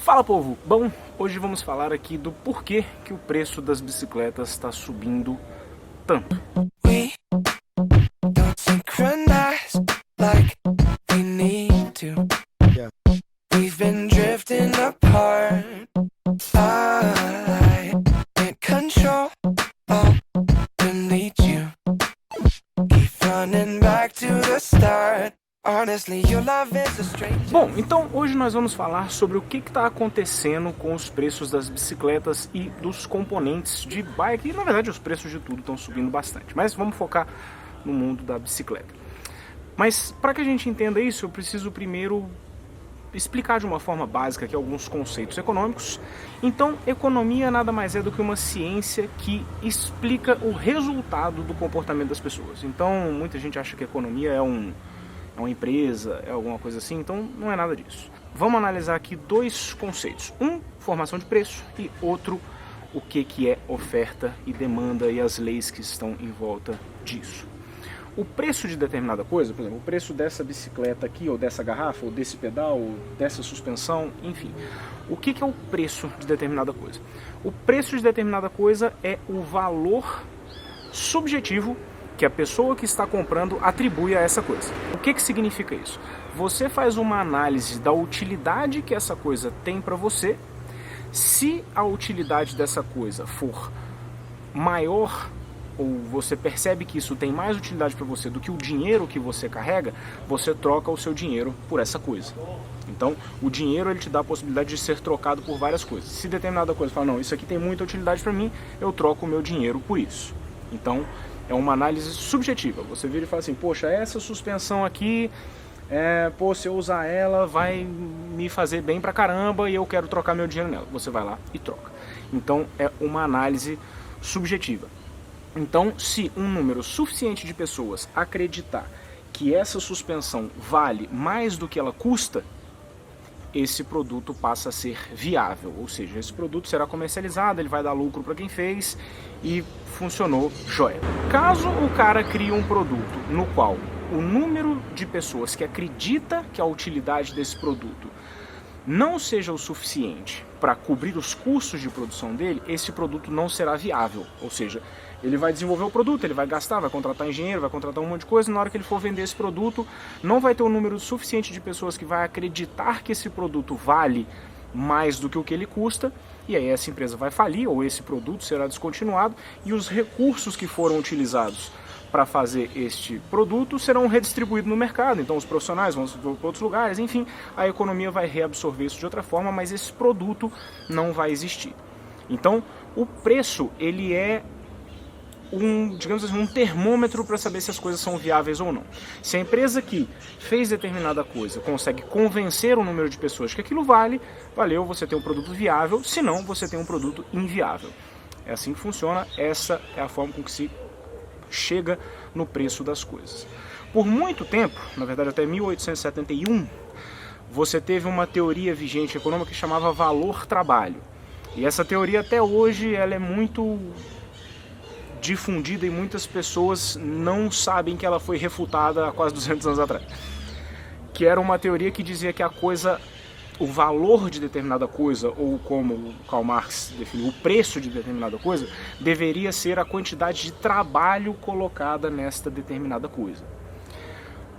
Fala, povo! Bom, hoje vamos falar aqui do porquê que o preço das bicicletas está subindo tanto. We don't synchronize like we need to. Yeah. We've been drifting apart. I can't control delete you. Keep running back to the start. Honestly, your love is a stranger. Bom, então hoje nós vamos falar sobre o que está acontecendo com os preços das bicicletas e dos componentes de bike. E na verdade os preços de tudo estão subindo bastante, mas vamos focar no mundo da bicicleta. Mas para que a gente entenda isso, eu preciso primeiro explicar de uma forma básica aqui alguns conceitos econômicos. Então, economia nada mais é do que uma ciência que explica o resultado do comportamento das pessoas. Então, muita gente acha que economia é uma empresa, é alguma coisa assim, então não é nada disso. Vamos analisar aqui dois conceitos. Um, formação de preço, e outro, o que é oferta e demanda e as leis que estão em volta disso. O preço de determinada coisa, por exemplo, o preço dessa bicicleta aqui, ou dessa garrafa, ou desse pedal, ou dessa suspensão, enfim. O que é o preço de determinada coisa? O preço de determinada coisa é o valor subjetivo que a pessoa que está comprando atribui a essa coisa. O que significa isso? Você faz uma análise da utilidade que essa coisa tem para você. Se a utilidade dessa coisa for maior, ou você percebe que isso tem mais utilidade para você do que o dinheiro que você carrega, você troca o seu dinheiro por essa coisa. Então, o dinheiro ele te dá a possibilidade de ser trocado por várias coisas. Se determinada coisa fala, não, isso aqui tem muita utilidade para mim, eu troco o meu dinheiro por isso. Então, é uma análise subjetiva. Você vira e fala assim, poxa, essa suspensão aqui, se eu usar ela vai me fazer bem pra caramba e eu quero trocar meu dinheiro nela. Você vai lá e troca. Então, é uma análise subjetiva. Então, se um número suficiente de pessoas acreditar que essa suspensão vale mais do que ela custa, esse produto passa a ser viável, ou seja, esse produto será comercializado, ele vai dar lucro para quem fez e funcionou jóia. Caso o cara crie um produto no qual o número de pessoas que acredita que a utilidade desse produto não seja o suficiente para cobrir os custos de produção dele, esse produto não será viável, ou seja, ele vai desenvolver o produto, ele vai gastar, vai contratar engenheiro, vai contratar um monte de coisa, na hora que ele for vender esse produto, não vai ter um número suficiente de pessoas que vai acreditar que esse produto vale mais do que o que ele custa, e aí essa empresa vai falir, ou esse produto será descontinuado, e os recursos que foram utilizados para fazer este produto serão redistribuídos no mercado, então os profissionais vão para outros lugares, enfim, a economia vai reabsorver isso de outra forma, mas esse produto não vai existir. Então, o preço, ele é digamos assim, um termômetro para saber se as coisas são viáveis ou não. Se a empresa que fez determinada coisa consegue convencer o número de pessoas que aquilo valeu, você tem um produto viável, se não, você tem um produto inviável. É assim que funciona, essa é a forma com que se chega no preço das coisas. Por muito tempo, na verdade até 1871, você teve uma teoria vigente econômica que chamava valor-trabalho. E essa teoria até hoje ela é muito difundida e muitas pessoas não sabem que ela foi refutada há quase 200 anos atrás. Que era uma teoria que dizia que o valor de determinada coisa, ou como o Karl Marx definiu, o preço de determinada coisa, deveria ser a quantidade de trabalho colocada nesta determinada coisa.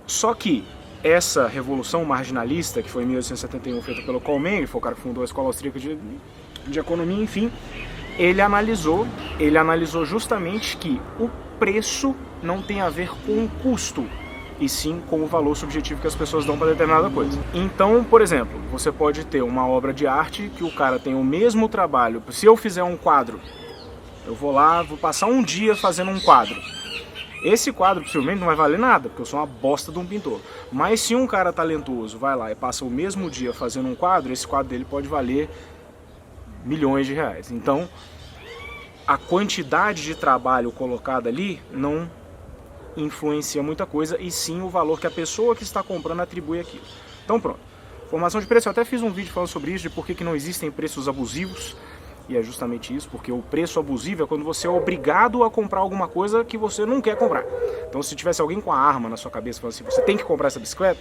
Só que essa revolução marginalista, que foi em 1871 feita pelo Karl Menger, foi o cara que fundou a Escola Austríaca de Economia, enfim, ele analisou justamente que o preço não tem a ver com o custo, e sim com o valor subjetivo que as pessoas dão para determinada coisa. Então, por exemplo, você pode ter uma obra de arte que o cara tem o mesmo trabalho. Se eu fizer um quadro, eu vou passar um dia fazendo um quadro. Esse quadro possivelmente não vai valer nada, porque eu sou uma bosta de um pintor. Mas se um cara talentoso vai lá e passa o mesmo dia fazendo um quadro, esse quadro dele pode valer milhões de reais. Então, a quantidade de trabalho colocada ali não influencia muita coisa, e sim o valor que a pessoa que está comprando atribui aquilo. Então pronto, formação de preço, eu até fiz um vídeo falando sobre isso, de por que não existem preços abusivos, e é justamente isso, porque o preço abusivo é quando você é obrigado a comprar alguma coisa que você não quer comprar. Então se tivesse alguém com a arma na sua cabeça falando assim, você tem que comprar essa bicicleta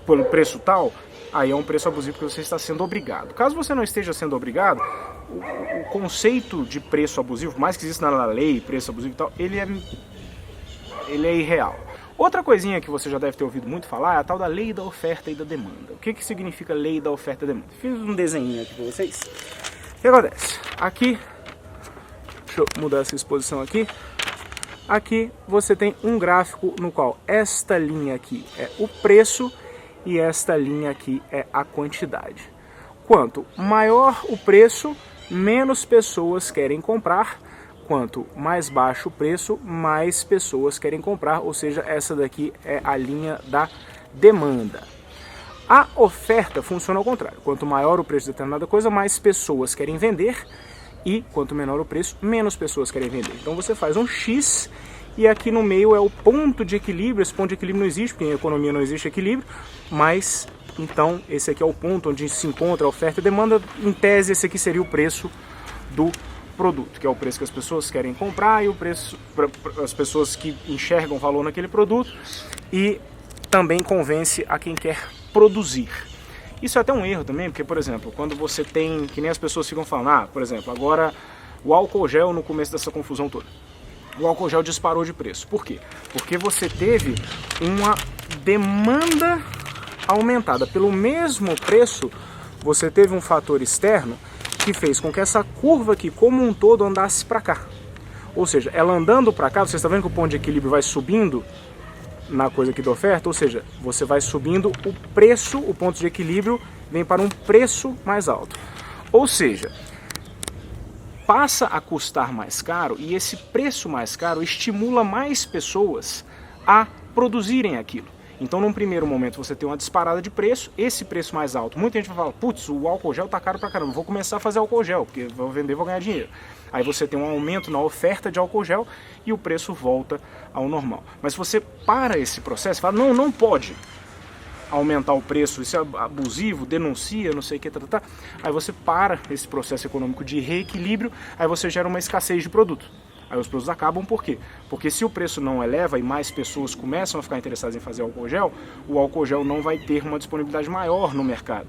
pelo preço tal, aí é um preço abusivo porque você está sendo obrigado. Caso você não esteja sendo obrigado, o conceito de preço abusivo, por mais que exista na lei, preço abusivo e tal, ele é irreal. Outra coisinha que você já deve ter ouvido muito falar é a tal da lei da oferta e da demanda. O que significa lei da oferta e da demanda? Fiz um desenho aqui para vocês. O que acontece? Aqui, deixa eu mudar essa exposição aqui. Aqui você tem um gráfico no qual esta linha aqui é o preço e esta linha aqui é a quantidade. Quanto maior o preço, menos pessoas querem comprar. Quanto mais baixo o preço, mais pessoas querem comprar, ou seja, essa daqui é a linha da demanda. A oferta funciona ao contrário. Quanto maior o preço de determinada coisa, mais pessoas querem vender, e quanto menor o preço, menos pessoas querem vender. Então você faz um X e aqui no meio é o ponto de equilíbrio. Esse ponto de equilíbrio não existe, porque em economia não existe equilíbrio, mas então esse aqui é o ponto onde se encontra a oferta e demanda. Em tese, esse aqui seria o preço do produto, que é o preço que as pessoas querem comprar e o preço para as pessoas que enxergam valor naquele produto e também convence a quem quer produzir. Isso é até um erro também, porque, por exemplo, quando você tem, que nem as pessoas ficam falando, por exemplo, agora o álcool gel no começo dessa confusão toda, o álcool gel disparou de preço. Por quê? Porque você teve uma demanda aumentada. Pelo mesmo preço, você teve um fator externo que fez com que essa curva aqui, como um todo, andasse para cá. Ou seja, ela andando para cá, você está vendo que o ponto de equilíbrio vai subindo na coisa aqui da oferta, ou seja, você vai subindo o preço, o ponto de equilíbrio vem para um preço mais alto. Ou seja, passa a custar mais caro e esse preço mais caro estimula mais pessoas a produzirem aquilo. Então, num primeiro momento, você tem uma disparada de preço, esse preço mais alto. Muita gente vai falar, putz, o álcool gel tá caro pra caramba, vou começar a fazer álcool gel, porque vou vender, vou ganhar dinheiro. Aí você tem um aumento na oferta de álcool gel e o preço volta ao normal. Mas se você para esse processo, fala, não pode aumentar o preço, isso é abusivo, denuncia, não sei o que, aí você para esse processo econômico de reequilíbrio, aí você gera uma escassez de produto. Aí os produtos acabam, por quê? Porque se o preço não eleva e mais pessoas começam a ficar interessadas em fazer álcool gel, o álcool gel não vai ter uma disponibilidade maior no mercado.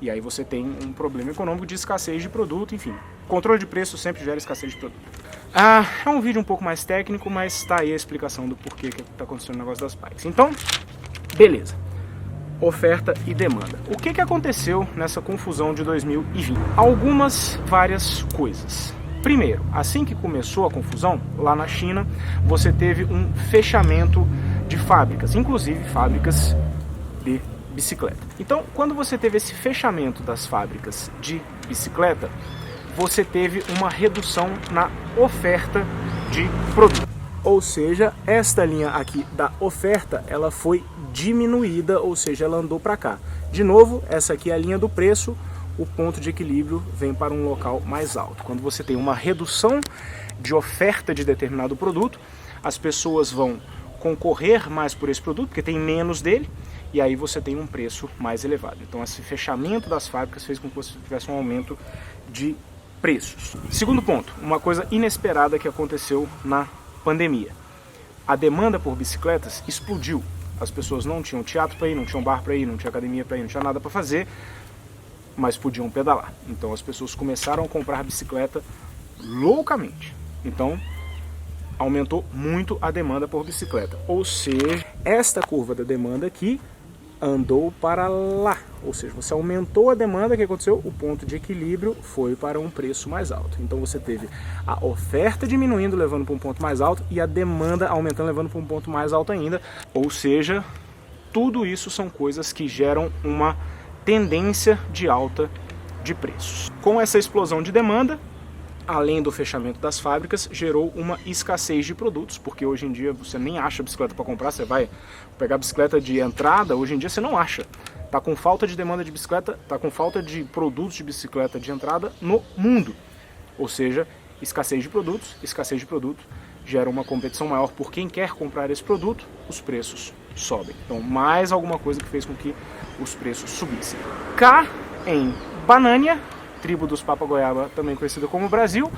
E aí você tem um problema econômico de escassez de produto, enfim. Controle de preço sempre gera escassez de produto. É um vídeo um pouco mais técnico, mas está aí a explicação do porquê que está acontecendo o negócio das bikes. Então, beleza. Oferta e demanda. O que aconteceu nessa confusão de 2020? Várias coisas. Primeiro, assim que começou a confusão, lá na China, você teve um fechamento de fábricas, inclusive fábricas de bicicleta. Então, quando você teve esse fechamento das fábricas de bicicleta, você teve uma redução na oferta de produto. Ou seja, esta linha aqui da oferta, ela foi diminuída, ou seja, ela andou para cá. De novo, essa aqui é a linha do preço, o ponto de equilíbrio vem para um local mais alto. Quando você tem uma redução de oferta de determinado produto, as pessoas vão concorrer mais por esse produto, porque tem menos dele, e aí você tem um preço mais elevado. Então esse fechamento das fábricas fez com que você tivesse um aumento de preços. Segundo ponto, uma coisa inesperada que aconteceu na pandemia. A demanda por bicicletas explodiu. As pessoas não tinham teatro para ir, não tinham bar para ir, não tinha academia para ir, não tinha nada para fazer, mas podiam pedalar. Então as pessoas começaram a comprar bicicleta loucamente. Então aumentou muito a demanda por bicicleta. Ou seja, esta curva da demanda aqui andou para lá. Ou seja, você aumentou a demanda, o que aconteceu? O ponto de equilíbrio foi para um preço mais alto. Então você teve a oferta diminuindo, levando para um ponto mais alto, e a demanda aumentando, levando para um ponto mais alto ainda. Ou seja, tudo isso são coisas que geram uma tendência de alta de preços. Com essa explosão de demanda, além do fechamento das fábricas, gerou uma escassez de produtos, porque hoje em dia você nem acha bicicleta para comprar, você vai pegar bicicleta de entrada, hoje em dia você não acha. Tá com falta de demanda de bicicleta, tá com falta de produtos de bicicleta de entrada no mundo. Ou seja, escassez de produtos gera uma competição maior por quem quer comprar esse produto, os preços sobem. Então, mais alguma coisa que fez com que os preços subissem. Cá em Banânia, tribo dos Papagoiaba, também conhecida como Brasil,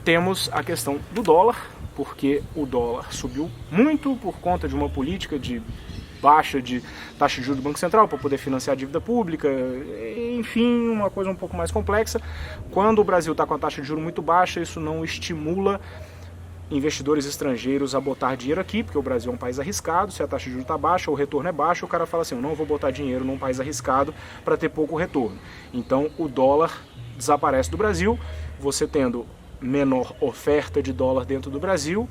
temos a questão do dólar, porque o dólar subiu muito por conta de uma política de baixa de taxa de juros do Banco Central para poder financiar a dívida pública, enfim, uma coisa um pouco mais complexa. Quando o Brasil está com a taxa de juros muito baixa, isso não estimula investidores estrangeiros a botar dinheiro aqui, porque o Brasil é um país arriscado. Se a taxa de juros está baixa, o retorno é baixo, o cara fala assim, eu não vou botar dinheiro num país arriscado para ter pouco retorno. Então o dólar desaparece do Brasil, você tendo menor oferta de dólar dentro do Brasil,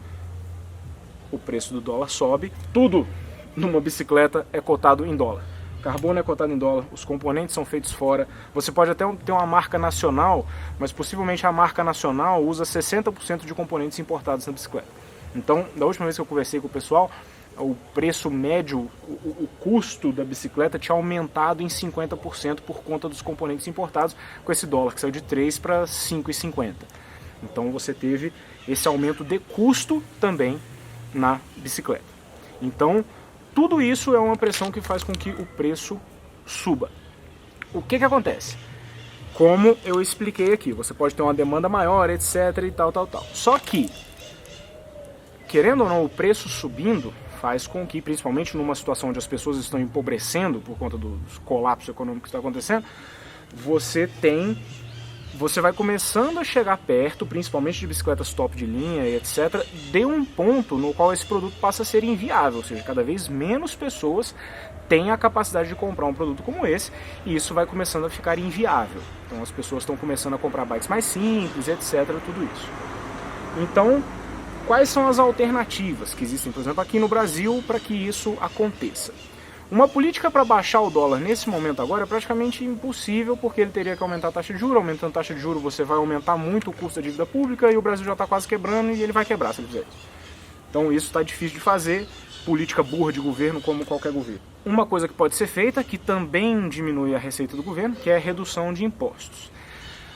o preço do dólar sobe. Tudo numa bicicleta é cotado em dólar. Carbono é cotado em dólar, os componentes são feitos fora. Você pode até ter uma marca nacional, mas possivelmente a marca nacional usa 60% de componentes importados na bicicleta. Então, da última vez que eu conversei com o pessoal, o preço médio, o custo da bicicleta tinha aumentado em 50% por conta dos componentes importados, com esse dólar que saiu de 3 para 5,50. Então você teve esse aumento de custo também na bicicleta. Então, tudo isso é uma pressão que faz com que o preço suba. O que acontece? Como eu expliquei aqui, você pode ter uma demanda maior, etc e tal. Só que, querendo ou não, o preço subindo faz com que, principalmente numa situação onde as pessoas estão empobrecendo por conta do colapso econômico que está acontecendo, você vai começando a chegar perto, principalmente de bicicletas top de linha e etc, de um ponto no qual esse produto passa a ser inviável, ou seja, cada vez menos pessoas têm a capacidade de comprar um produto como esse, e isso vai começando a ficar inviável. Então as pessoas estão começando a comprar bikes mais simples, etc, tudo isso. Então, quais são as alternativas que existem, por exemplo, aqui no Brasil para que isso aconteça? Uma política para baixar o dólar nesse momento agora é praticamente impossível, porque ele teria que aumentar a taxa de juros. Aumentando a taxa de juros você vai aumentar muito o custo da dívida pública, e o Brasil já está quase quebrando e ele vai quebrar se ele fizer isso. Então isso está difícil de fazer, política burra de governo como qualquer governo. Uma coisa que pode ser feita, que também diminui a receita do governo, que é a redução de impostos.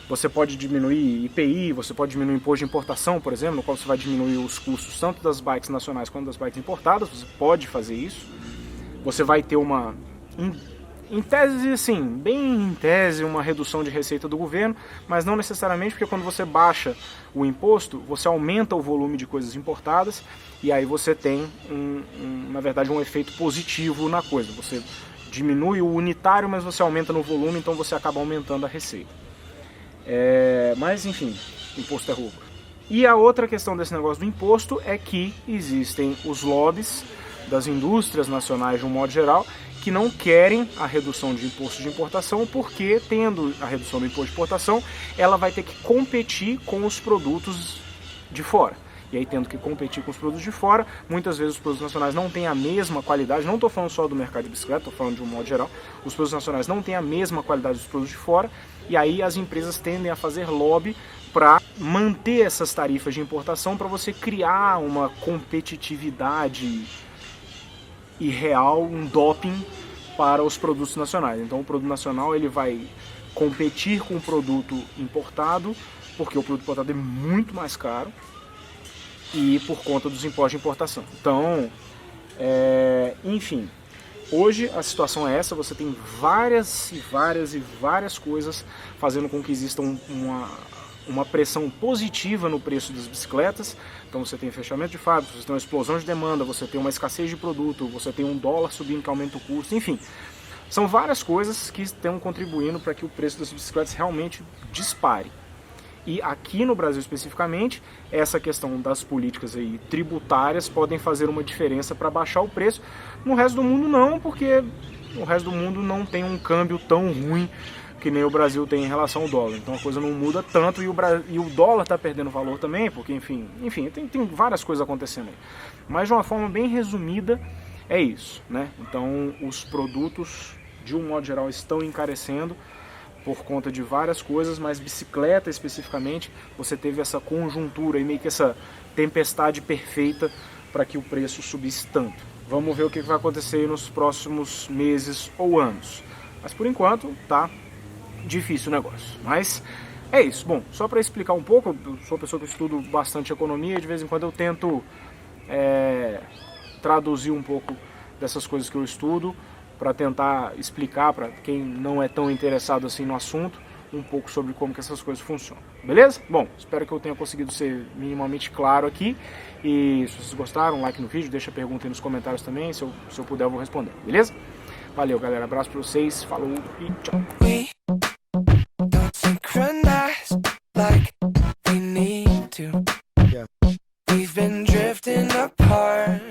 Você pode diminuir IPI, você pode diminuir o imposto de importação, por exemplo, no qual você vai diminuir os custos tanto das bikes nacionais quanto das bikes importadas, você pode fazer isso. Você vai ter em tese, assim, bem em tese, uma redução de receita do governo, mas não necessariamente, porque quando você baixa o imposto, você aumenta o volume de coisas importadas, e aí você tem, na verdade, um efeito positivo na coisa. Você diminui o unitário, mas você aumenta no volume, então você acaba aumentando a receita. Mas, enfim, imposto é roubo. E a outra questão desse negócio do imposto é que existem os lobbies das indústrias nacionais de um modo geral que não querem a redução de imposto de importação, porque tendo a redução do imposto de importação, ela vai ter que competir com os produtos de fora. E aí, tendo que competir com os produtos de fora, muitas vezes os produtos nacionais não têm a mesma qualidade. Não estou falando só do mercado de bicicleta, estou falando de um modo geral. Os produtos nacionais não têm a mesma qualidade dos produtos de fora, e aí as empresas tendem a fazer lobby para manter essas tarifas de importação, para você criar uma competitividade irreal, um doping para os produtos nacionais. Então o produto nacional ele vai competir com o produto importado, porque o produto importado é muito mais caro, e por conta dos impostos de importação. Então, enfim, hoje a situação é essa, você tem várias coisas fazendo com que exista uma pressão positiva no preço das bicicletas. Então você tem fechamento de fábricas, você tem uma explosão de demanda, você tem uma escassez de produto, você tem um dólar subindo que aumenta o custo, enfim. São várias coisas que estão contribuindo para que o preço das bicicletas realmente dispare. E aqui no Brasil especificamente, essa questão das políticas aí tributárias podem fazer uma diferença para baixar o preço. No resto do mundo não, porque o resto do mundo não tem um câmbio tão ruim que nem o Brasil tem em relação ao dólar. Então a coisa não muda tanto, e o dólar está perdendo valor também, porque enfim tem várias coisas acontecendo aí. Mas de uma forma bem resumida é isso, né? Então os produtos de um modo geral estão encarecendo por conta de várias coisas, mas bicicleta especificamente, você teve essa conjuntura e meio que essa tempestade perfeita para que o preço subisse tanto. Vamos ver o que vai acontecer nos próximos meses ou anos. Mas por enquanto tá difícil o negócio. Mas é isso. Bom, só para explicar um pouco, eu sou uma pessoa que estudo bastante economia, e de vez em quando eu tento traduzir um pouco dessas coisas que eu estudo, para tentar explicar para quem não é tão interessado assim no assunto, um pouco sobre como que essas coisas funcionam, beleza? Bom, espero que eu tenha conseguido ser minimamente claro aqui, e se vocês gostaram, like no vídeo, deixa a pergunta aí nos comentários também, se eu puder eu vou responder, beleza? Valeu, galera, abraço pra vocês, falou e tchau! We don't synchronize like we need to. Yeah. We've been drifting apart.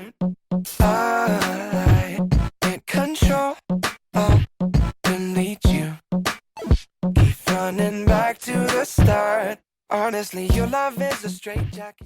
I can't control, I'll delete you. Keep running back to the start. Honestly, your love is a straight jacket.